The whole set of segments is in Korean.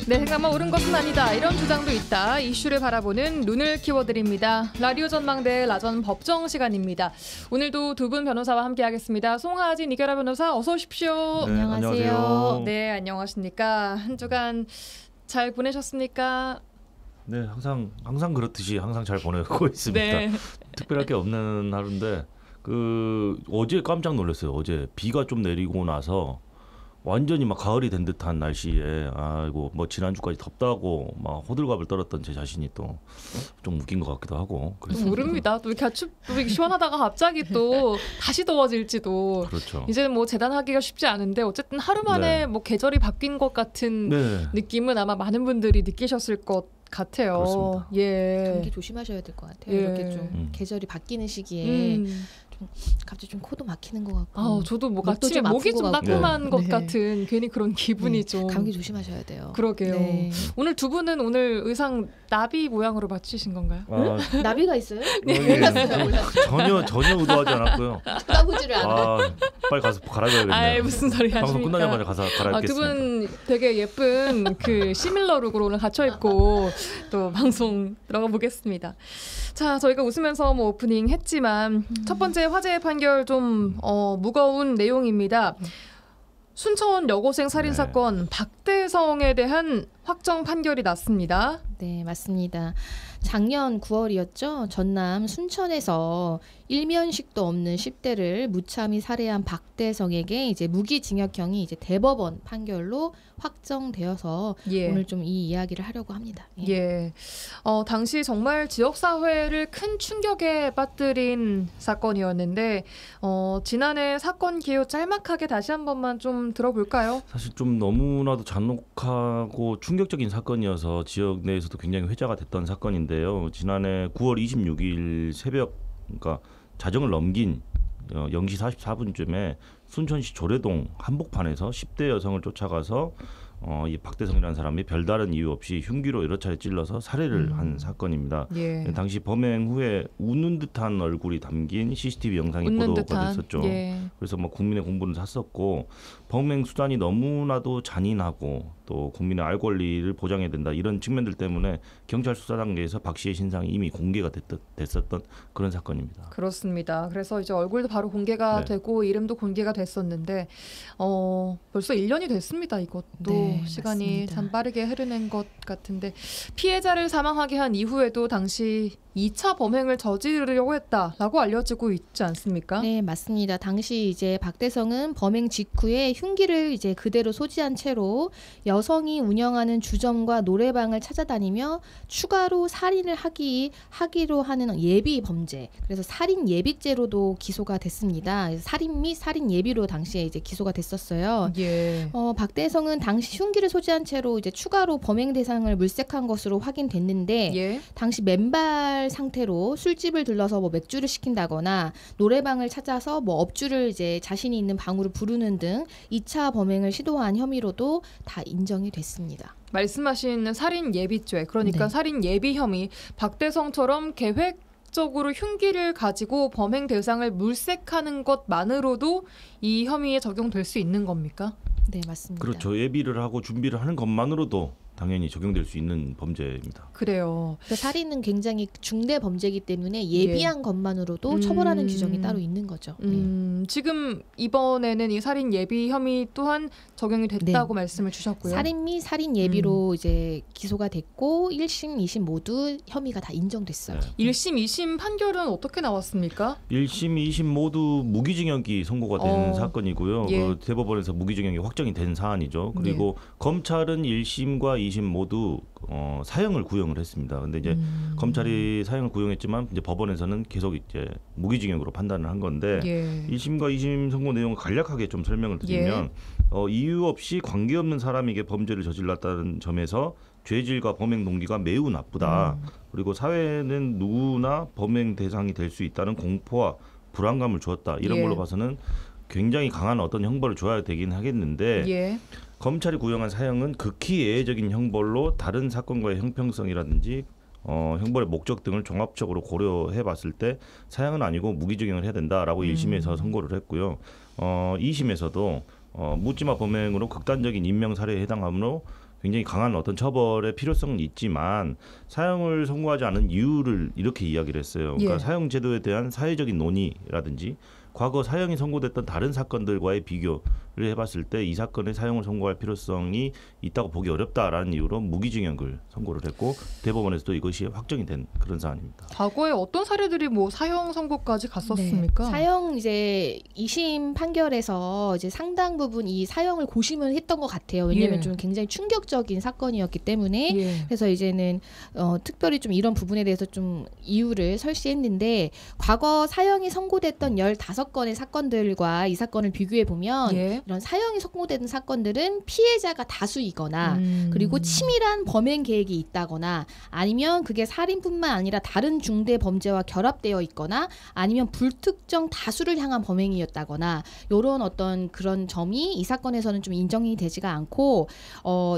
내 생각만 옳은 것은 아니다. 이런 주장도 있다. 이슈를 바라보는 눈을 키워드립니다. 라디오 전망대 라전 법정 시간입니다. 오늘도 두 분 변호사와 함께하겠습니다. 송하진, 이결아 변호사 어서 오십시오. 네, 안녕하세요. 네, 안녕하십니까. 한 주간 잘 보내셨습니까? 네, 항상 그렇듯이 항상 잘 보내고 있습니다. 네. 특별할 게 없는 하루인데 어제 깜짝 놀랐어요. 어제 비가 좀 내리고 나서 완전히 막 가을이 된 듯한 날씨에 아이고 뭐 지난주까지 덥다고 막 호들갑을 떨었던 제 자신이 또 좀 웃긴 것 같기도 하고 모릅니다. 또 이렇게 시원하다가 갑자기 또 다시 더워질지도. 그렇죠. 이제는 뭐 재단하기가 쉽지 않은데 어쨌든 하루 만에 네. 뭐 계절이 바뀐 것 같은 네. 느낌은 아마 많은 분들이 느끼셨을 것 같아요. 그렇습니다. 예. 감기 조심하셔야 될 것 같아요. 예. 이렇게 좀 계절이 바뀌는 시기에 좀 갑자기 좀 코도 막히는 것 같고. 저도 뭐 목도 아침에 좀 목이 좀 아프고 따끔한 같고. 것 네. 같은 괜히 그런 기분이 좀. 감기 조심하셔야 돼요. 그러게요. 네. 오늘 두 분은 오늘 의상 나비 모양으로 맞추신 건가요? 나비가 있어요? 전혀 의도하지 않았고요. 쳐다보지를 않아요. 빨리 가서 갈아입어야겠네요. 아이, 무슨 소리 하십니까? 방송 끝나자마자 가서 갈아입겠습니다. 두 분 되게 예쁜 그 시밀러 룩으로 오늘 갖춰 입고 또 방송 들어가 보겠습니다. 자, 저희가 웃으면서 뭐 오프닝 했지만 첫 번째 화제의 판결 좀 무거운 내용입니다. 순천 여고생 살인 사건 박대성에 대한 확정 판결이 났습니다. 네, 맞습니다. 작년 9월이었죠. 전남 순천에서 일면식도 없는 10대를 무참히 살해한 박대성에게 이제 무기징역형이 이제 대법원 판결로 확정되어서 오늘 좀 이 이야기를 하려고 합니다. 예. 당시 정말 지역 사회를 큰 충격에 빠뜨린 사건이었는데 지난해 사건 기호 짤막하게 다시 한 번만 좀 들어볼까요? 사실 좀 너무나도 잔혹하고 충격적인 사건이어서 지역 내에서도 굉장히 회자가 됐던 사건인데요. 지난해 9월 26일 새벽, 그러니까 자정을 넘긴 0시 44분쯤에 순천시 조례동 한복판에서 10대 여성을 쫓아가서 이 박대성이라는 사람이 별다른 이유 없이 흉기로 여러 차례 찔러서 살해를 한 사건입니다. 예. 당시 범행 후에 웃는 듯한 얼굴이 담긴 CCTV 영상이 보도가 됐었죠. 예. 그래서 뭐 국민의 공분을 샀었고 범행 수단이 너무나도 잔인하고 또 국민의 알 권리를 보장해야 된다 이런 측면들 때문에 경찰 수사 단계에서 박 씨의 신상이 이미 공개가 됐었던 그런 사건입니다. 그렇습니다. 그래서 이제 얼굴도 바로 공개가 되고 이름도 공개가 됐었는데 벌써 1년이 됐습니다. 이것도 시간이 맞습니다. 참 빠르게 흐르는 것 같은데 피해자를 사망하게 한 이후에도 당시 2차 범행을 저지르려고 했다라고 알려지고 있지 않습니까? 네, 맞습니다. 당시 이제 박대성은 범행 직후에 흉기를 이제 그대로 소지한 채로 여성이 운영하는 주점과 노래방을 찾아다니며 추가로 살인을 하기로 하는 예비 범죄, 그래서 살인 예비죄로도 기소가 됐습니다. 살인 및 살인 예비로 당시에 이제 기소가 됐었어요. 예. 박대성은 당시 흉기를 소지한 채로 이제 추가로 범행 대상을 물색한 것으로 확인됐는데 당시 맨발 상태로 술집을 들러서 뭐 맥주를 시킨다거나 노래방을 찾아서 뭐 업주를 이제 자신이 있는 방으로 부르는 등 2차 범행을 시도한 혐의로도 다 인정이 됐습니다. 말씀하신 살인 예비죄, 그러니까 살인 예비 혐의, 박대성처럼 계획적으로 흉기를 가지고 범행 대상을 물색하는 것만으로도 이 혐의에 적용될 수 있는 겁니까? 네, 맞습니다. 그렇죠. 예비를 하고 준비를 하는 것만으로도 당연히 적용될 수 있는 범죄입니다. 그래요. 그러니까 살인은 굉장히 중대 범죄이기 때문에 예비한 것만으로도 처벌하는 규정이 따로 있는 거죠. 지금 이번에는 이 살인 예비 혐의 또한 적용이 됐다고 말씀을 주셨고요. 살인 및 살인 예비로 이제 기소가 됐고 1심, 2심 모두 혐의가 다 인정됐어요. 1심, 2심 판결은 어떻게 나왔습니까? 1심, 2심 모두 무기징역이 선고가 된 사건이고요. 그 대법원에서 무기징역이 확정이 된 사안이죠. 그리고 검찰은 1심과 2심 모두 사형을 구형을 했습니다. 근데 이제 검찰이 사형을 구형했지만 이제 법원에서는 계속 이제 무기징역으로 판단을 한 건데 1심과 2심 선고 내용을 간략하게 좀 설명을 드리면 이유 없이 관계없는 사람에게 범죄를 저질렀다는 점에서 죄질과 범행 동기가 매우 나쁘다. 그리고 사회는 누구나 범행 대상이 될 수 있다는 공포와 불안감을 주었다. 이런 걸로 봐서는 굉장히 강한 어떤 형벌을 줘야 되긴 하겠는데 검찰이 구형한 사형은 극히 예외적인 형벌로 다른 사건과의 형평성이라든지 형벌의 목적 등을 종합적으로 고려해봤을 때 사형은 아니고 무기징역을 해야 된다라고 1심에서 선고를 했고요. 2심에서도 묻지마 범행으로 극단적인 인명 살해에 해당하므로 굉장히 강한 어떤 처벌의 필요성은 있지만 사형을 선고하지 않은 이유를 이렇게 이야기를 했어요. 그러니까 예. 사형 제도에 대한 사회적인 논의라든지 과거 사형이 선고됐던 다른 사건들과의 비교를 해봤을 때 이 사건의 사형을 선고할 필요성이 있다고 보기 어렵다라는 이유로 무기징역을 선고를 했고 대법원에서도 이것이 확정이 된 그런 사안입니다. 과거에 어떤 사례들이 뭐 사형 선고까지 갔었습니까? 네. 사형 이제 2심 판결에서 이제 상당 부분 이 사형을 고심을 했던 것 같아요. 왜냐하면 예. 좀 굉장히 충격적인 사건이었기 때문에 예. 그래서 이제는 특별히 좀 이런 부분에 대해서 좀 이유를 설시했는데 과거 사형이 선고됐던 15건의 사건들과 이 사건을 비교해 보면 예. 이런 사형이 선고된 사건들은 피해자가 다수이거나 그리고 치밀한 범행 계획이 있다거나 아니면 그게 살인뿐만 아니라 다른 중대 범죄와 결합되어 있거나 아니면 불특정 다수를 향한 범행이었다거나 이런 어떤 그런 점이 이 사건에서는 좀 인정이 되지가 않고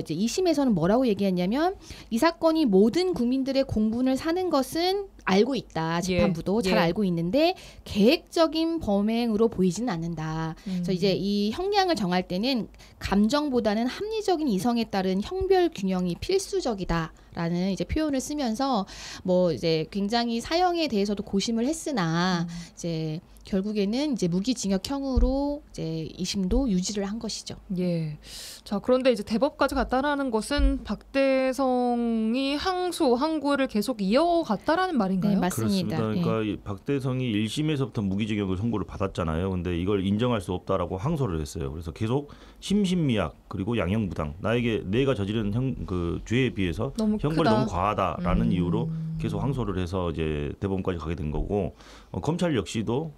이제 2심에서는 뭐라고 얘기했냐면 이 사건이 모든 국민들의 공분을 사는 것은 알고 있다. 재판부도 잘 알고 있는데 계획적인 범행으로 보이지는 않는다. 그래서 이제 이 형량을 정할 때는 감정보다는 합리적인 이성에 따른 형별 균형이 필수적이다라는 이제 표현을 쓰면서 뭐 이제 굉장히 사형에 대해서도 고심을 했으나 이제 결국에는 이제 무기징역형으로 이제 2심도 유지를 한 것이죠. 예. 자, 그런데 이제 대법까지 갔다라는 것은 박대성이 항구를 계속 이어갔다라는 말인가요? 네, 맞습니다. 그렇습니다. 그러니까 이 박대성이 1심에서부터 무기징역을 선고를 받았잖아요. 근데 이걸 인정할 수 없다라고 항소를 했어요. 그래서 계속 심신미약 그리고 양형부당 나에게 내가 저지른 그 죄에 비해서 형벌이 너무 과하다라는 이유로 계속 항소를 해서 이제 대법원까지 가게 된 거고 검찰 역시도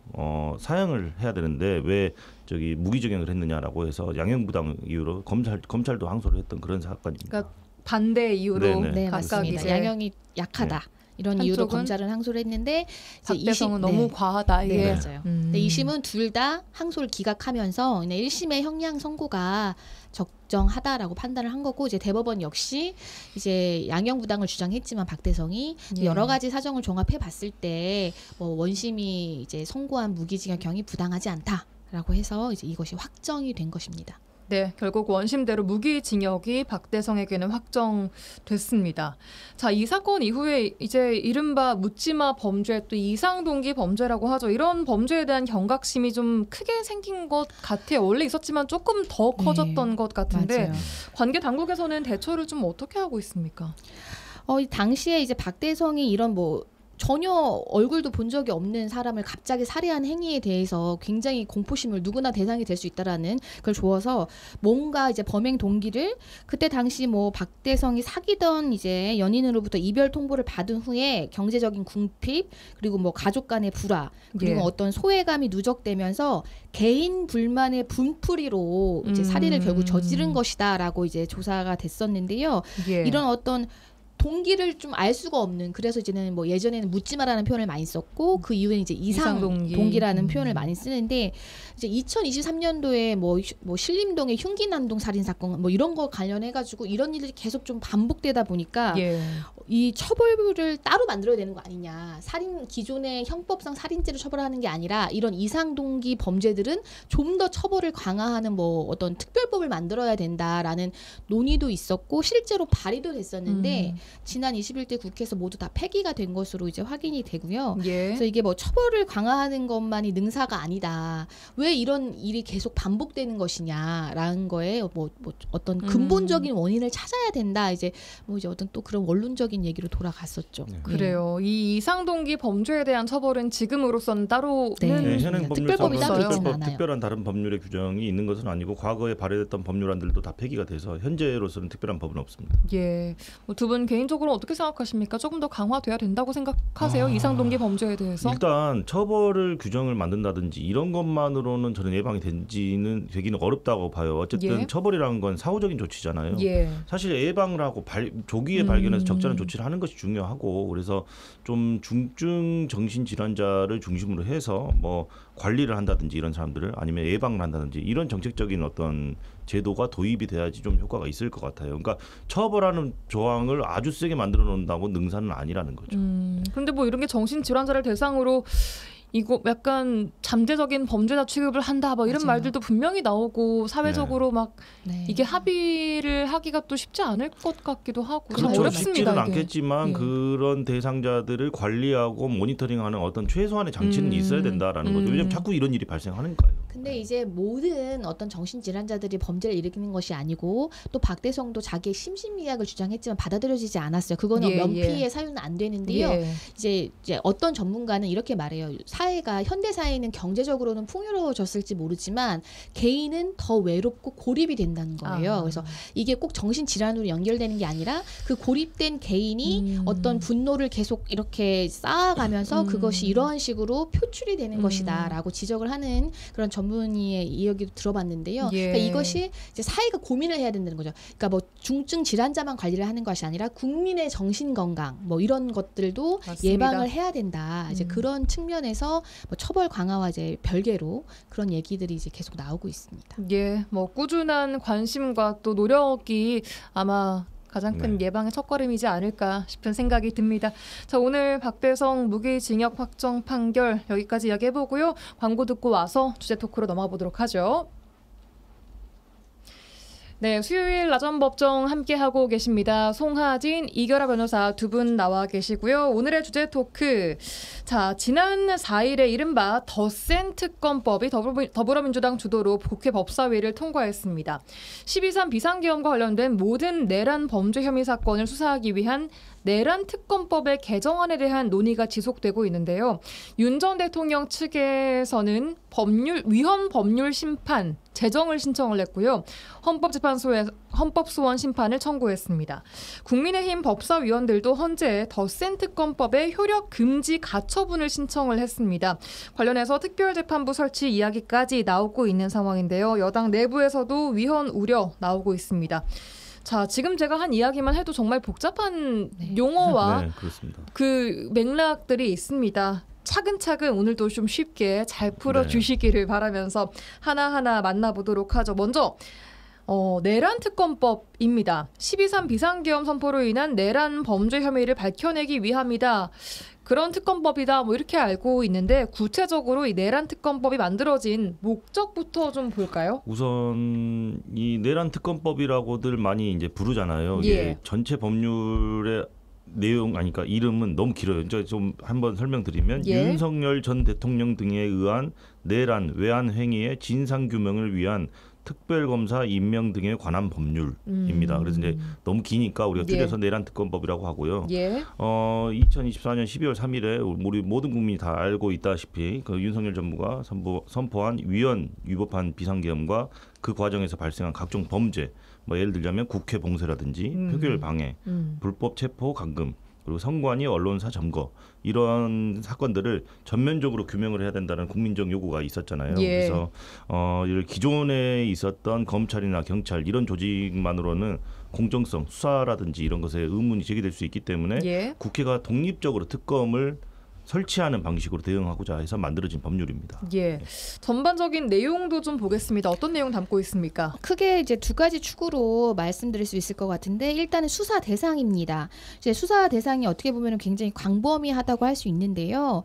사형을 해야 되는데 왜 저기 무기징역을 했느냐라고 해서 양형부당 이유로 검찰도 항소를 했던 그런 사건입니다. 그러니까 반대 이유로 네네. 네, 각각 맞습니다. 이제 양형이 약하다. 이런 이유로 한쪽은 검찰은 항소를 했는데 이제 박대성은 2심, 너무 과하다 이게. 네, 맞아요. 근데 2심은 둘 다 항소를 기각하면서 그냥 1심의 형량 선고가 적정하다라고 판단을 한 거고 이제 대법원 역시 이제 양형부당을 주장했지만 박대성이 예. 여러 가지 사정을 종합해 봤을 때 뭐 원심이 이제 선고한 무기징역형이 부당하지 않다라고 해서 이제 이것이 확정이 된 것입니다. 네, 결국 원심대로 무기징역이 박대성에게는 확정됐습니다. 자, 이 사건 이후에 이제 이른바 묻지마 범죄 또 이상동기 범죄라고 하죠. 이런 범죄에 대한 경각심이 좀 크게 생긴 것 같아요. 원래 있었지만 조금 더 커졌던 것 같은데 맞아요. 관계 당국에서는 대처를 좀 어떻게 하고 있습니까? 이 당시에 이제 박대성이 이런 뭐 전혀 얼굴도 본 적이 없는 사람을 갑자기 살해한 행위에 대해서 굉장히 공포심을 누구나 대상이 될 수 있다라는 걸 주어서 뭔가 이제 범행 동기를 그때 당시 뭐 박대성이 사귀던 이제 연인으로부터 이별 통보를 받은 후에 경제적인 궁핍 그리고 뭐 가족 간의 불화 그리고 예. 어떤 소외감이 누적되면서 개인 불만의 분풀이로 이제 살인을 결국 저지른 것이다라고 이제 조사가 됐었는데요. 예. 이런 어떤 동기를 좀 알 수가 없는 그래서 이제는 뭐 예전에는 묻지마라는 표현을 많이 썼고 그 이후에 이제 이상동기라는 표현을 많이 쓰는데 이제 2023년도에 뭐 신림동의 흉기난동 살인 사건 뭐 이런 거 관련해 가지고 이런 일들이 계속 좀 반복되다 보니까 예. 이 처벌을 따로 만들어야 되는 거 아니냐. 기존의 형법상 살인죄를 처벌하는 게 아니라 이런 이상동기 범죄들은 좀 더 처벌을 강화하는 뭐 어떤 특별법을 만들어야 된다라는 논의도 있었고 실제로 발의도 됐었는데 지난 21대 국회에서 모두 다 폐기가 된 것으로 이제 확인이 되고요. 예. 그래서 이게 뭐 처벌을 강화하는 것만이 능사가 아니다. 왜 이런 일이 계속 반복되는 것이냐라는 거에 뭐 어떤 근본적인 원인을 찾아야 된다. 이제 뭐 이제 어떤 또 그런 원론적인 얘기로 돌아갔었죠. 네. 그래요. 이 이상동기 범죄에 대한 처벌은 지금으로서는 따로는 네. 현행 특별법이 따로 있진 법률상 않아요. 특별한 다른 법률의 규정이 있는 것은 아니고 과거에 발의됐던 법률안들도 다 폐기가 돼서 현재로서는 특별한 법은 없습니다. 예. 두 분 개인적으로 어떻게 생각하십니까? 조금 더 강화돼야 된다고 생각하세요? 이상동기 범죄에 대해서? 일단 처벌을 규정을 만든다든지 이런 것만으로는 저는 예방이 되기는 어렵다고 봐요. 어쨌든 예. 처벌이라는 건 사후적인 조치잖아요. 예. 사실 예방을 하고 조기에 발견해서 적절한 조치를 하는 것이 중요하고 그래서 좀 중증 정신 질환자를 중심으로 해서 뭐 관리를 한다든지 이런 사람들을 아니면 예방을 한다든지 이런 정책적인 어떤 제도가 도입이 돼야지 좀 효과가 있을 것 같아요. 그러니까 처벌하는 조항을 아주 세게 만들어 놓는다고 능사는 아니라는 거죠. 그런데 뭐 이런 게 정신질환자를 대상으로 이거 약간 잠재적인 범죄자 취급을 한다 뭐 이런 맞아요. 말들도 분명히 나오고 사회적으로 막 네. 이게 합의를 하기가 또 쉽지 않을 것 같기도 하고 참 그렇죠. 어렵습니다. 쉽지는 이게. 않겠지만 예. 그런 대상자들을 관리하고 모니터링하는 어떤 최소한의 장치는 있어야 된다라는 거죠. 음. 왜냐하면 자꾸 이런 일이 발생하니까요. 근데 이제 모든 어떤 정신질환자들이 범죄를 일으키는 것이 아니고 또 박대성도 자기의 심신미약을 주장했지만 받아들여지지 않았어요. 그거는 예, 면피의 사유는 안 되는데요. 예. 이제 어떤 전문가는 이렇게 말해요. 사회가 현대 사회는 경제적으로는 풍요로워졌을지 모르지만 개인은 더 외롭고 고립이 된다는 거예요. 그래서 이게 꼭 정신질환으로 연결되는 게 아니라 그 고립된 개인이 어떤 분노를 계속 이렇게 쌓아가면서 그것이 이러한 식으로 표출이 되는 것이다라고 지적을 하는 그런 전문의의 이야기도 들어봤는데요. 예. 그러니까 이것이 이제 사회가 고민을 해야 된다는 거죠. 그러니까 뭐 중증 질환자만 관리를 하는 것이 아니라 국민의 정신 건강 뭐 이런 것들도 맞습니다. 예방을 해야 된다. 이제 그런 측면에서 뭐 처벌 강화와 이제 별개로 그런 얘기들이 이제 계속 나오고 있습니다. 예, 뭐 꾸준한 관심과 또 노력이 아마 가장 큰 예방의 첫걸음이지 않을까 싶은 생각이 듭니다. 자, 오늘 박대성 무기징역 확정 판결 여기까지 이야기해보고요. 광고 듣고 와서 주제 토크로 넘어가 보도록 하죠. 네, 수요일 나전법정 함께하고 계십니다. 송하진, 이결아 변호사 두 분 나와 계시고요. 오늘의 주제 토크. 자, 지난 4일에 이른바 덧센 특검법이 더불어민주당 주도로 국회 법사위를 통과했습니다. 12.3 비상계엄과 관련된 모든 내란 범죄 혐의 사건을 수사하기 위한 내란 특검법의 개정안에 대한 논의가 지속되고 있는데요. 윤 전 대통령 측에서는 위헌 법률 심판 제정을 신청을 했고요. 헌법재판소에 헌법소원 심판을 청구했습니다. 국민의힘 법사위원들도 헌재 덧센 특검법의 효력 금지 가처분을 신청을 했습니다. 관련해서 특별재판부 설치 이야기까지 나오고 있는 상황인데요. 여당 내부에서도 위헌 우려 나오고 있습니다. 자, 지금 제가 한 이야기만 해도 정말 복잡한 용어와 그렇습니다. 그 맥락들이 있습니다. 차근차근 오늘도 좀 쉽게 잘 풀어주시기를 바라면서 하나하나 만나보도록 하죠. 먼저 내란 특검법입니다. 12.3 비상계엄 선포로 인한 내란 범죄 혐의를 밝혀내기 위함이다. 그런 특검법이다. 뭐 이렇게 알고 있는데 구체적으로 이 내란 특검법이 만들어진 목적부터 좀 볼까요? 우선 이 내란 특검법이라고들 많이 이제 부르잖아요. 예. 이게 전체 법률의 내용 아니까 이름은 너무 길어요. 좀 한번 설명드리면 예. 윤석열 전 대통령 등에 의한 내란 외환 행위의 진상 규명을 위한 특별검사 임명 등에 관한 법률입니다. 그래서 이제 너무 기니까 우리가 줄여서 내란 특검법이라고 하고요. 예. 2024년 12월 3일에 우리 모든 국민이 다 알고 있다시피 그 윤석열 정부가 선포한 위헌 위법한 비상계엄과 그 과정에서 발생한 각종 범죄, 뭐 예를 들자면 국회 봉쇄라든지 표결 방해, 불법 체포 감금, 그리고 선관위 언론사 점거 이런 사건들을 전면적으로 규명을 해야 된다는 국민적 요구가 있었잖아요. 예. 그래서 기존에 있었던 검찰이나 경찰 이런 조직만으로는 공정성, 수사라든지 이런 것에 의문이 제기될 수 있기 때문에 예. 국회가 독립적으로 특검을 설치하는 방식으로 대응하고자 해서 만들어진 법률입니다. 예. 전반적인 내용도 좀 보겠습니다. 어떤 내용 담고 있습니까? 크게 이제 두 가지 축으로 말씀드릴 수 있을 것 같은데 일단은 수사 대상입니다. 이제 수사 대상이 어떻게 보면 굉장히 광범위하다고 할 수 있는데요.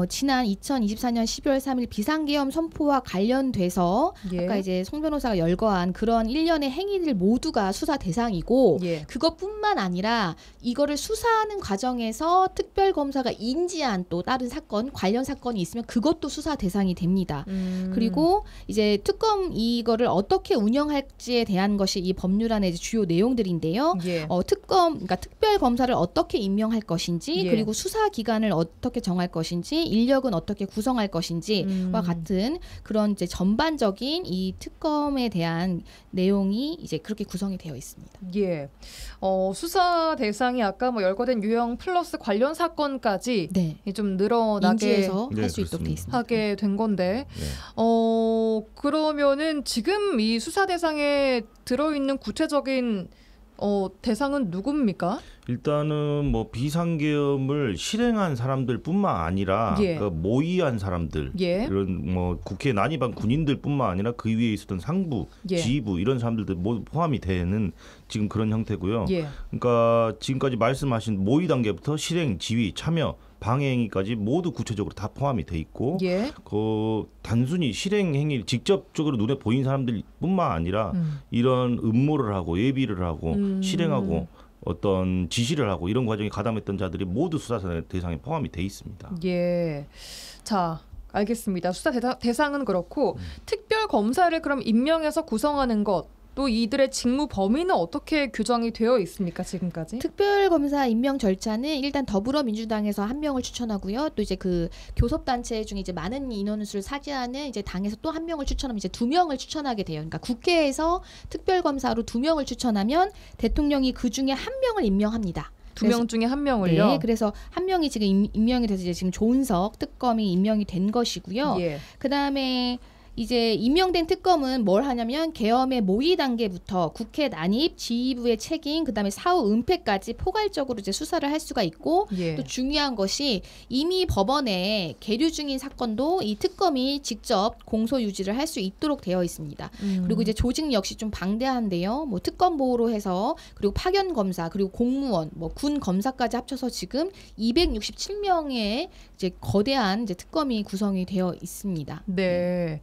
지난 2024년 12월 3일 비상계엄 선포와 관련돼서 예. 아까 이제 송 변호사가 열거한 그런 일련의 행위들 모두가 수사 대상이고 예. 그것뿐만 아니라 이거를 수사하는 과정에서 특별검사가 인지한 또 다른 사건, 관련 사건이 있으면 그것도 수사 대상이 됩니다. 그리고 이제 특검 이거를 어떻게 운영할지에 대한 것이 이 법률안의 이제 주요 내용들인데요. 예. 그러니까 특별검사를 어떻게 임명할 것인지 예. 그리고 수사 기간을 어떻게 정할 것인지 인력은 어떻게 구성할 것인지와 같은 그런 이제 전반적인 이 특검에 대한 내용이 이제 그렇게 구성이 되어 있습니다. 예. 수사 대상이 아까 뭐 열거된 유형 플러스 관련 사건까지 네. 좀 늘어나게 인지해서 네, 할 수 있도록 그렇습니다. 되어 있습니다. 하게 된 건데 네. 그러면은 지금 이 수사 대상에 들어있는 구체적인 대상은 누굽니까? 일단은 뭐 비상계엄을 실행한 사람들뿐만 아니라 예. 그 모의한 사람들, 예. 이런 뭐 국회에 난입한 군인들뿐만 아니라 그 위에 있었던 상부, 예. 지휘부 이런 사람들도 모두 포함이 되는 지금 그런 형태고요. 예. 그러니까 지금까지 말씀하신 모의 단계부터 실행, 지휘, 참여, 방해행위까지 모두 구체적으로 다 포함이 돼 있고, 예. 그 단순히 실행 행위를 직접적으로 눈에 보인 사람들뿐만 아니라 이런 음모를 하고 예비를 하고 실행하고 어떤 지시를 하고 이런 과정에 가담했던 자들이 모두 수사 대상에 포함이 돼 있습니다. 예. 자, 알겠습니다. 수사 대상은 그렇고 특별 검사를 그럼 임명해서 구성하는 것, 또 이들의 직무 범위는 어떻게 규정이 되어 있습니까, 지금까지? 특별검사 임명 절차는 일단 더불어민주당에서 한 명을 추천하고요. 또 이제 그 교섭단체 중에 이제 많은 인원수를 차지하는 이제 당에서 또 한 명을 추천하면 이제 2명을 추천하게 돼요. 그러니까 국회에서 특별검사로 2명을 추천하면 대통령이 그 중에 한 명을 임명합니다. 2명 중에 한 명을요? 네, 그래서 한 명이 지금 임명이 돼서 이제 지금 조은석 특검이 임명이 된 것이고요. 예. 그 다음에 이제 임명된 특검은 뭘 하냐면 계엄의 모의 단계부터 국회 난입, 지휘부의 책임, 그다음에 사후 은폐까지 포괄적으로 이제 수사를 할 수가 있고 예. 또 중요한 것이 이미 법원에 계류 중인 사건도 이 특검이 직접 공소 유지를 할 수 있도록 되어 있습니다. 그리고 이제 조직 역시 좀 방대한데요. 뭐 특검 보호로 해서 그리고 파견 검사 그리고 공무원, 뭐 군 검사까지 합쳐서 지금 267명의 이제 거대한 이제 특검이 구성이 되어 있습니다. 네.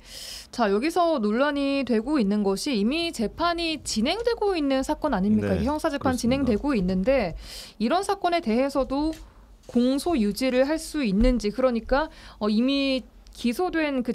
자, 여기서 논란이 되고 있는 것이 이미 재판이 진행되고 있는 사건 아닙니까? 네, 형사재판 그렇습니다. 진행되고 있는데 이런 사건에 대해서도 공소 유지를 할 수 있는지, 그러니까 이미 기소된 그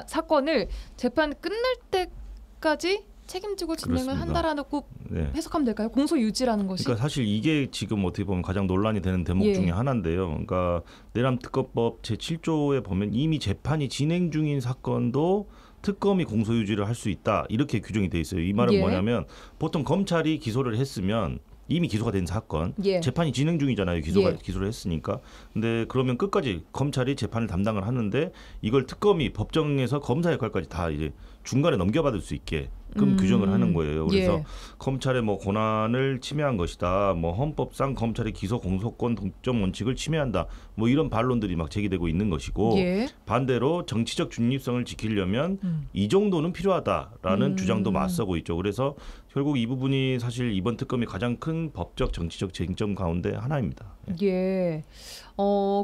사건을 재판 끝날 때까지 책임지고 진행을 그렇습니다. 한다라고 네. 해석하면 될까요? 공소 유지라는 것이? 그러니까 사실 이게 지금 어떻게 보면 가장 논란이 되는 대목 예. 중에 하나인데요. 그러니까 내란특검법 제7조에 보면 이미 재판이 진행 중인 사건도 특검이 공소유지를 할 수 있다, 이렇게 규정이 돼 있어요. 이 말은 예. 뭐냐면 보통 검찰이 기소를 했으면 이미 기소가 된 사건, 예. 재판이 진행 중이잖아요. 예. 기소를 했으니까. 근데 그러면 끝까지 검찰이 재판을 담당을 하는데 이걸 특검이 법정에서 검사 역할까지 다 이제 중간에 넘겨받을 수 있게 규정을 하는 거예요. 그래서 예. 검찰의 뭐 권한을 침해한 것이다, 뭐 헌법상 검찰의 기소 공소권 독점 원칙을 침해한다, 뭐 이런 반론들이 막 제기되고 있는 것이고, 예. 반대로 정치적 중립성을 지키려면 이 정도는 필요하다라는 주장도 맞서고 있죠. 그래서 결국 이 부분이 사실 이번 특검이 가장 큰 법적 정치적 쟁점 가운데 하나입니다. 예. 예.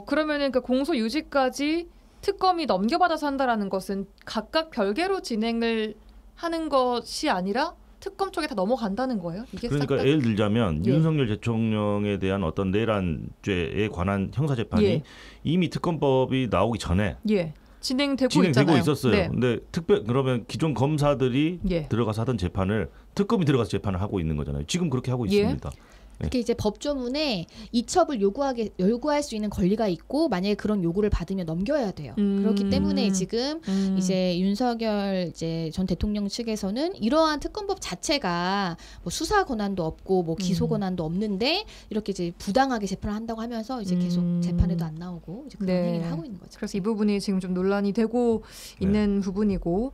그러면은 그 공소 유지까지 특검이 넘겨받아서 한다라는 것은 각각 별개로 진행을 하는 것이 아니라 특검 쪽에 다 넘어간다는 거예요? 이게 그러니까 싹 다? 예를 들자면 예. 윤석열 대통령에 대한 어떤 내란죄에 관한 형사재판이 예. 이미 특검법이 나오기 전에 예. 진행되고 진행되고 있잖아요. 있었어요. 네. 근데 그러면 기존 검사들이 예. 들어가서 하던 재판을 특검이 들어가서 재판을 하고 있는 거잖아요. 지금 그렇게 하고 예. 있습니다. 특히 이제 법조문에 이첩을 요구할 수 있는 권리가 있고 만약에 그런 요구를 받으면 넘겨야 돼요. 그렇기 때문에 지금 이제 윤석열 이제 전 대통령 측에서는 이러한 특검법 자체가 뭐 수사 권한도 없고 뭐 기소 권한도 없는데 이렇게 이제 부당하게 재판을 한다고 하면서 이제 계속 재판에도 안 나오고 이제 그런 네. 행위를 하고 있는 거죠. 그래서 이 부분이 지금 좀 논란이 되고 있는 부분이고,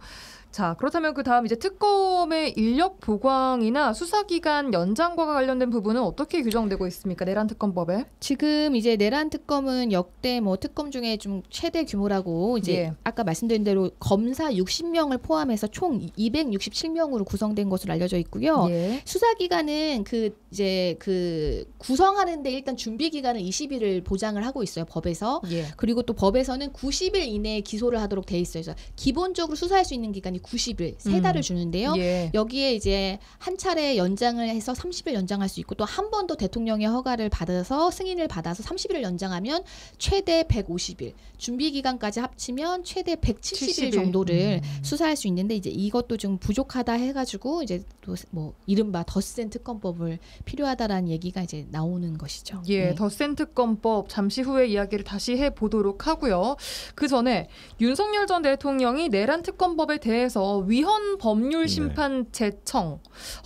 자, 그렇다면 그 다음 이제 특검의 인력 보강이나 수사기간 연장과 관련된 부분은 어떻게 규정되고 있습니까? 내란 특검법에? 지금 이제 내란 특검은 역대 뭐 특검 중에 좀 최대 규모라고 이제 예. 아까 말씀드린 대로 검사 60명을 포함해서 총 267명으로 구성된 것으로 알려져 있고요. 예. 수사 기간은 이제 구성하는데 일단 준비 기간을 20일을 보장을 하고 있어요, 법에서. 예. 그리고 또 법에서는 90일 이내에 기소를 하도록 돼 있어요. 그래서 기본적으로 수사할 수 있는 기간이 90일, 세 달을 주는데요. 예. 여기에 이제 한 차례 연장을 해서 30일 연장할 수 있고 또 한 번 더 대통령의 허가를 받아서 승인을 받아서 30일을 연장하면 최대 150일, 준비 기간까지 합치면 최대 170일 70일. 정도를 수사할 수 있는데 이제 이것도 좀 부족하다 해가지고 이제 또 뭐 이른바 덧센 특검법을 필요하다라는 얘기가 이제 나오는 것이죠. 예, 네. 덧센 특검법 잠시 후에 이야기를 다시 해보도록 하고요. 그 전에 윤석열 전 대통령이 내란 특검법에 대해서 위헌 법률 심판 제청,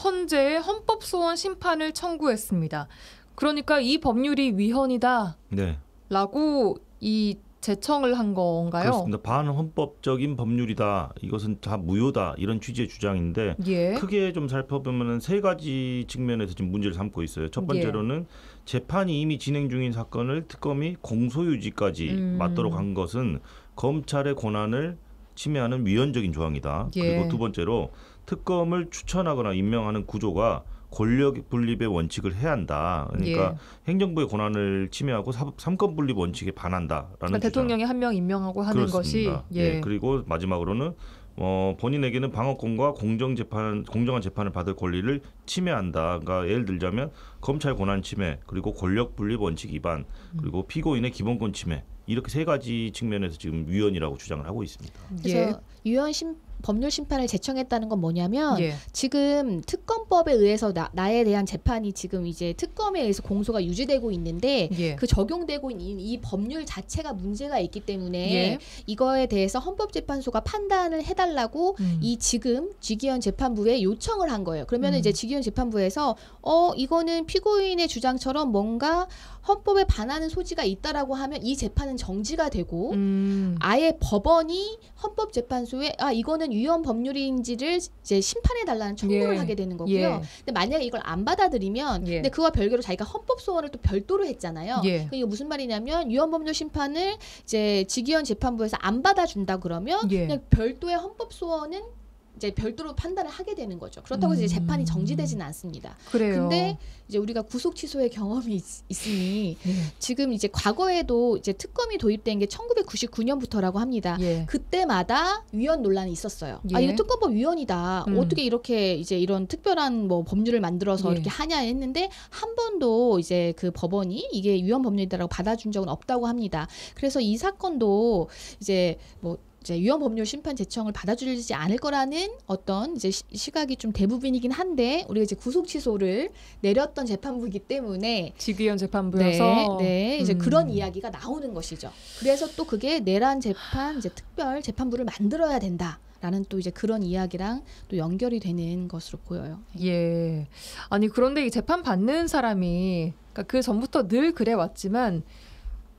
헌재에 헌법소원 심판을 청구했습니다. 그러니까 이 법률이 위헌이다 네. 라고 이 제청을 한 건가요? 그렇습니다. 반헌법적인 법률이다. 이것은 다 무효다. 이런 취지의 주장인데 예. 크게 좀 살펴보면 세 가지 측면에서 지금 문제를 삼고 있어요. 첫 번째로는 재판이 이미 진행 중인 사건을 특검이 공소유지까지 맞도록 한 것은 검찰의 권한을 침해하는 위헌적인 조항이다. 예. 그리고 두 번째로 특검을 추천하거나 임명하는 구조가 권력 분립의 원칙을 해한다. 그러니까 행정부의 권한을 침해하고 삼권 분립 원칙에 반한다라는 그러니까 대통령이 한 명 임명하고 하는 그렇습니다. 것이 예. 그리고 마지막으로는 본인에게는 방어권과 공정한 재판을 받을 권리를 침해한다. 그러니까 예를 들자면 검찰 권한 침해, 그리고 권력 분립 원칙 위반, 그리고 피고인의 기본권 침해, 이렇게 세 가지 측면에서 지금 위헌이라고 주장을 하고 있습니다. 그래서 유연 법률 심판을 제청했다는 건 뭐냐면 예. 지금 특검법에 의해서 나에 대한 재판이 지금 이제 특검에 의해서 공소가 유지되고 있는데 예. 그 적용되고 있는 이 법률 자체가 문제가 있기 때문에 예. 이거에 대해서 헌법재판소가 판단을 해달라고 이 지금 지기현 재판부에 요청을 한 거예요. 그러면 이제 지기현 재판부에서 이거는 피고인의 주장처럼 뭔가 헌법에 반하는 소지가 있다라고 하면 이 재판은 정지가 되고 아예 법원이 헌법재판소에 이거는 위헌 법률인지를 이제 심판해 달라는 청구를 예. 하게 되는 거고요. 예. 근데 만약에 이걸 안 받아들이면 예. 근데 그와 별개로 자기가 헌법 소원을 또 별도로 했잖아요. 예. 이게 무슨 말이냐면 위헌 법률 심판을 이제 지기현 재판부에서 안 받아준다 그러면 예. 그냥 별도의 헌법 소원은 이제 별도로 판단을 하게 되는 거죠. 그렇다고 해서 이제 재판이 정지되지는 않습니다. 그래요. 근데 이제 우리가 구속 취소의 경험이 있으니 지금 이제 과거에도 이제 특검이 도입된 게 1999년부터라고 합니다. 예. 그때마다 위헌 논란이 있었어요. 예. 이거 특검법 위헌이다. 어떻게 이렇게 이제 이런 특별한 뭐 법률을 만들어서 예. 이렇게 하냐 했는데 한 번도 이제 그 법원이 이게 위헌 법률이다라고 받아준 적은 없다고 합니다. 그래서 이 사건도 이제 이제 위헌 법률 심판 제청을 받아주지 않을 거라는 어떤 이제 시각이 좀 대부분이긴 한데 우리가 이제 구속 취소를 내렸던 재판부이기 때문에 지기현 재판부여서 이제 그런 이야기가 나오는 것이죠. 그래서 또 그게 내란 재판 이제 특별 재판부를 만들어야 된다라는 또 이제 그런 이야기랑 또 연결이 되는 것으로 보여요. 예. 아니 그런데 이 재판 받는 사람이 그러니까 그 전부터 늘 그래 왔지만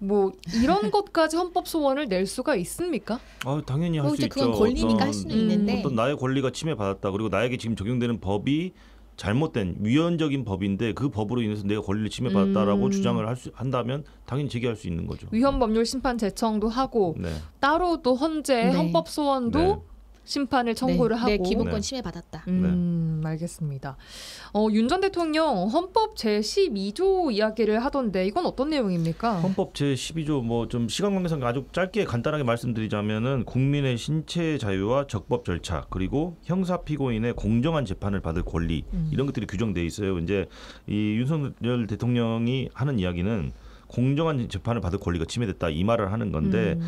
뭐 이런 것까지 헌법 소원을 낼 수가 있습니까? 당연히 할 수 있죠. 그건 권리니까 할 수는 있는데 어떤 나의 권리가 침해받았다. 그리고 나에게 지금 적용되는 법이 잘못된 위헌적인 법인데 그 법으로 인해서 내가 권리를 침해받았다라고 주장을 한다면 당연히 제기할 수 있는 거죠. 위헌 법률 심판 제청도 하고 따로 또 헌재 헌법 소원도 심판을 청구를 하고 내 기본권 침해받았다. 알겠습니다. 윤 전 대통령 헌법 제12조 이야기를 하던데 이건 어떤 내용입니까? 헌법 제12조 뭐 좀 시간 관계상 아주 짧게 간단하게 말씀드리자면은 국민의 신체 자유와 적법 절차 그리고 형사 피고인의 공정한 재판을 받을 권리 이런 것들이 규정돼 있어요. 이제 이 윤석열 대통령이 하는 이야기는 공정한 재판을 받을 권리가 침해됐다 이 말을 하는 건데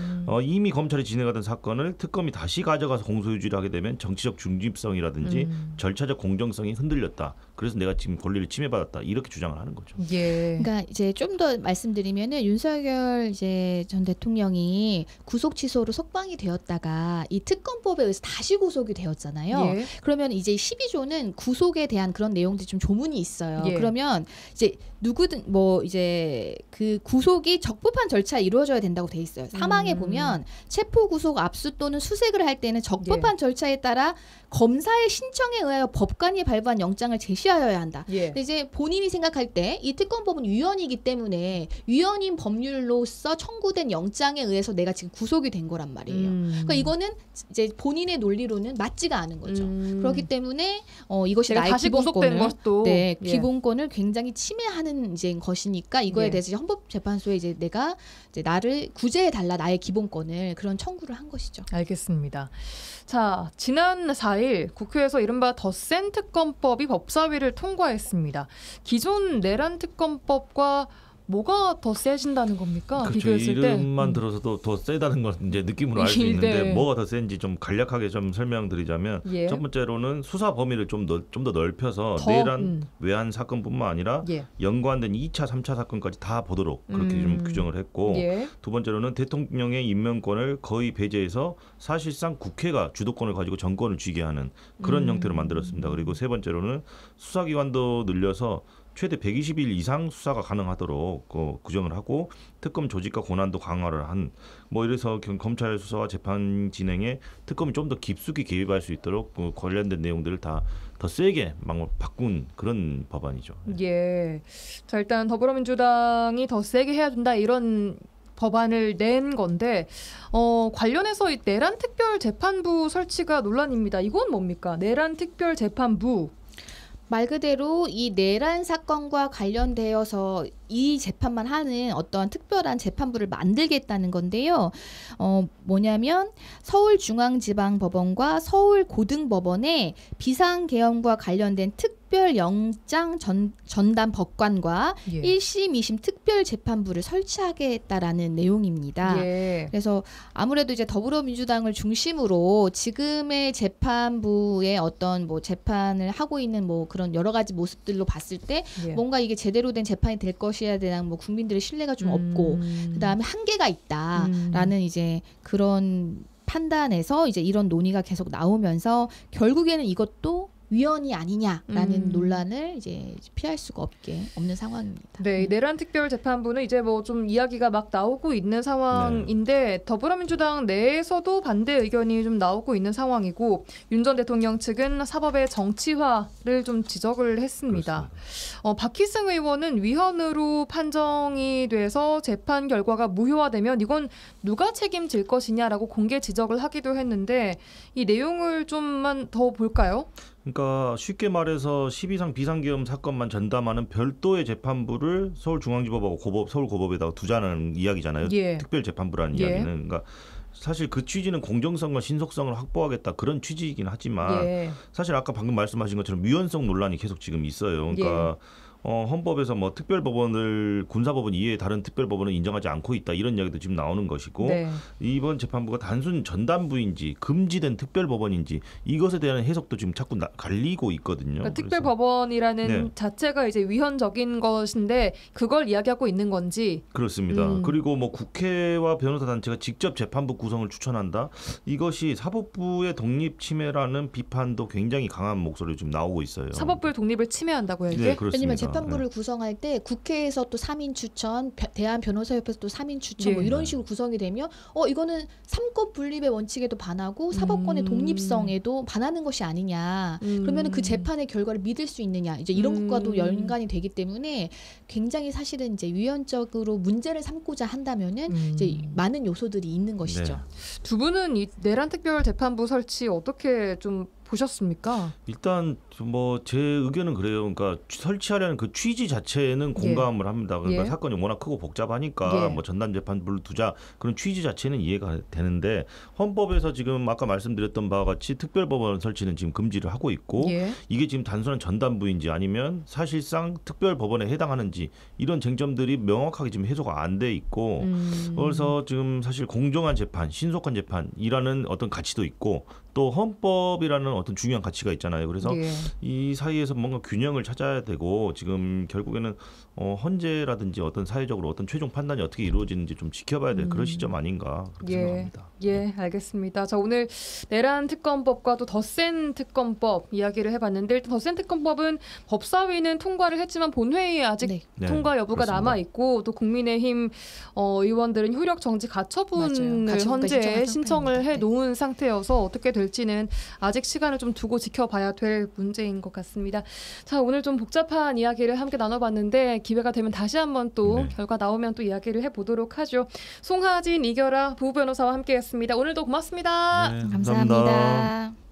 이미 검찰이 진행하던 사건을 특검이 다시 가져가서 공소유지를 하게 되면 정치적 중립성이라든지 절차적 공정성이 흔들렸다. 그래서 내가 지금 권리를 침해받았다. 이렇게 주장을 하는 거죠. 예. 그러니까 이제 좀 더 말씀드리면은 윤석열 이제 전 대통령이 구속 취소로 석방이 되었다가 이 특검법에 의해서 다시 구속이 되었잖아요. 예. 그러면 이제 12조는 구속에 대한 그런 내용들이 좀 조문이 있어요. 예. 그러면 이제 누구든 뭐 이제 그 구속이 적법한 절차에 이루어져야 된다고 돼 있어요. 사망에 보면 체포 구속 압수 또는 수색을 할 때는 적법한 절차에 따라 검사의 신청에 의하여 법관이 발부한 영장을 제시하여야 한다. 근데 이제 본인이 생각할 때 이 특검법은 위헌이기 때문에 위헌인 법률로서 청구된 영장에 의해서 내가 지금 구속이 된 거란 말이에요. 그러니까 이거는 이제 본인의 논리로는 맞지가 않은 거죠. 그렇기 때문에 이것이 나의 다시 구속된 것도 기본권을 굉장히 침해하는 이제 것이니까 이거에 대해서 헌법재판소에 이제 내가 이제 나를 구제해 달라 나의 기본권을 그런 청구를 한 것이죠. 알겠습니다. 자, 지난 4일 국회에서 이른바 덧센 특검법이 법사위를 통과했습니다. 기존 내란 특검법과 뭐가 더 세진다는 겁니까? 그렇죠. 비교했을 때 이름만 들어서도 더 세다는 건 이제 느낌으로 알 수 있는데 뭐가 더 센지 좀 간략하게 좀 설명드리자면 첫 번째로는 수사 범위를 좀 더 넓혀서 내란 외환 사건뿐만 아니라 연관된 2차, 3차 사건까지 다 보도록 그렇게 좀 규정을 했고 두 번째로는 대통령의 임명권을 거의 배제해서 사실상 국회가 주도권을 가지고 정권을 쥐게 하는 그런 형태로 만들었습니다. 그리고 세 번째로는 수사기관도 늘려서 최대 120일 이상 수사가 가능하도록 규정을 하고 특검 조직과 권한도 강화를 한 뭐 이래서 검찰 수사와 재판 진행에 특검이 좀 더 깊숙이 개입할 수 있도록 관련된 내용들을 다 더 세게 바꾼 그런 법안이죠. 예. 자, 일단 더불어민주당이 더 세게 해야 된다 이런 법안을 낸 건데 관련해서 이 내란 특별 재판부 설치가 논란입니다. 이건 뭡니까? 내란 특별 재판부. 말 그대로 이 내란 사건과 관련되어서 이 재판만 하는 어떤 특별한 재판부를 만들겠다는 건데요. 뭐냐면 서울중앙지방법원과 서울고등법원의 비상계엄과 관련된 특별영장 전담 법관과 예. 1심, 2심 특별재판부를 설치하겠다라는 내용입니다. 예. 그래서 아무래도 이제 더불어민주당을 중심으로 지금의 재판부의 어떤 뭐 재판을 하고 있는 뭐 그런 여러 가지 모습들로 봤을 때 예. 뭔가 이게 제대로 된 재판이 될 것이야 대한 뭐 국민들의 신뢰가 좀 없고 그다음에 한계가 있다라는 이제 그런 판단에서 이제 이런 논의가 계속 나오면서 결국에는 이것도 위헌이 아니냐라는 논란을 이제 피할 수가 없는 상황입니다. 네, 내란 특별 재판부는 이제 뭐 좀 이야기가 막 나오고 있는 상황인데 더불어민주당 내에서도 반대 의견이 좀 나오고 있는 상황이고 윤 전 대통령 측은 사법의 정치화를 좀 지적을 했습니다. 박희승 의원은 위헌으로 판정이 돼서 재판 결과가 무효화되면 이건 누가 책임질 것이냐라고 공개 지적을 하기도 했는데 이 내용을 좀만 더 볼까요? 그러니까 쉽게 말해서 12상 비상계엄 사건만 전담하는 별도의 재판부를 서울중앙지법하고 서울고법에다가 두자는 이야기잖아요. 예. 특별재판부라는 예. 이야기는. 그러니까 사실 그 취지는 공정성과 신속성을 확보하겠다 그런 취지이긴 하지만 예. 사실 아까 방금 말씀하신 것처럼 위헌성 논란이 계속 지금 있어요. 그러니까 헌법에서 뭐 특별법원을 군사법원 이외에 다른 특별법원은 인정하지 않고 있다 이런 이야기도 지금 나오는 것이고 네. 이번 재판부가 단순 전담부인지 금지된 특별법원인지 이것에 대한 해석도 지금 자꾸 갈리고 있거든요. 그러니까 특별법원이라는 네. 자체가 이제 위헌적인 것인데 그걸 이야기하고 있는 건지. 그렇습니다. 그리고 뭐 국회와 변호사 단체가 직접 재판부 구성을 추천한다. 이것이 사법부의 독립 침해라는 비판도 굉장히 강한 목소리로 지금 나오고 있어요. 사법부의 독립을 침해한다고요, 이게? 네, 그렇습니다. 왜냐면 재판부를 구성할 때 국회에서 또 3인 추천, 대한변호사협회에서 또 3인 추천 뭐 이런 식으로 구성이 되면 이거는 삼권 분립의 원칙에도 반하고 사법권의 독립성에도 반하는 것이 아니냐. 그러면 그 재판의 결과를 믿을 수 있느냐. 이제 이런 것과도 연관이 되기 때문에 굉장히 사실은 이제 위헌적으로 문제를 삼고자 한다면은 이제 많은 요소들이 있는 것이죠. 네. 두 분은 이 내란 특별 재판부 설치 어떻게 좀 보셨습니까? 일단 뭐 제 의견은 그래요. 그러니까 설치하려는 그 취지 자체는 공감을 합니다. 그러니까 사건이 워낙 크고 복잡하니까 뭐 전담 재판부를 두자 그런 취지 자체는 이해가 되는데 헌법에서 지금 아까 말씀드렸던 바와 같이 특별법원 설치는 지금 금지를 하고 있고 이게 지금 단순한 전담부인지 아니면 사실상 특별법원에 해당하는지 이런 쟁점들이 명확하게 지금 해소가 안 돼 있고 그래서 지금 사실 공정한 재판, 신속한 재판이라는 어떤 가치도 있고 또 헌법이라는 어떤 중요한 가치가 있잖아요. 그래서 이 사이에서 뭔가 균형을 찾아야 되고 지금 결국에는 헌재라든지 어떤 사회적으로 어떤 최종 판단이 어떻게 이루어지는지 좀 지켜봐야 될 그런 시점 아닌가 그렇게 생각합니다. 예, 알겠습니다. 자, 오늘 내란 특검법과 또 더 센 특검법 이야기를 해봤는데 일단 더 센 특검법은 법사위는 통과를 했지만 본회의에 아직 통과 여부가 남아있고 또 국민의힘 의원들은 효력 정지 가처분을 현재 신청을 해놓은 상태여서 어떻게 될지는 아직 시간을 좀 두고 지켜봐야 될 문제인 것 같습니다. 자, 오늘 좀 복잡한 이야기를 함께 나눠봤는데 기회가 되면 다시 한번 또 결과 나오면 또 이야기를 해보도록 하죠. 송하진, 이결아 부부변호사와 함께했습니다. 오늘도 고맙습니다. 네, 감사합니다.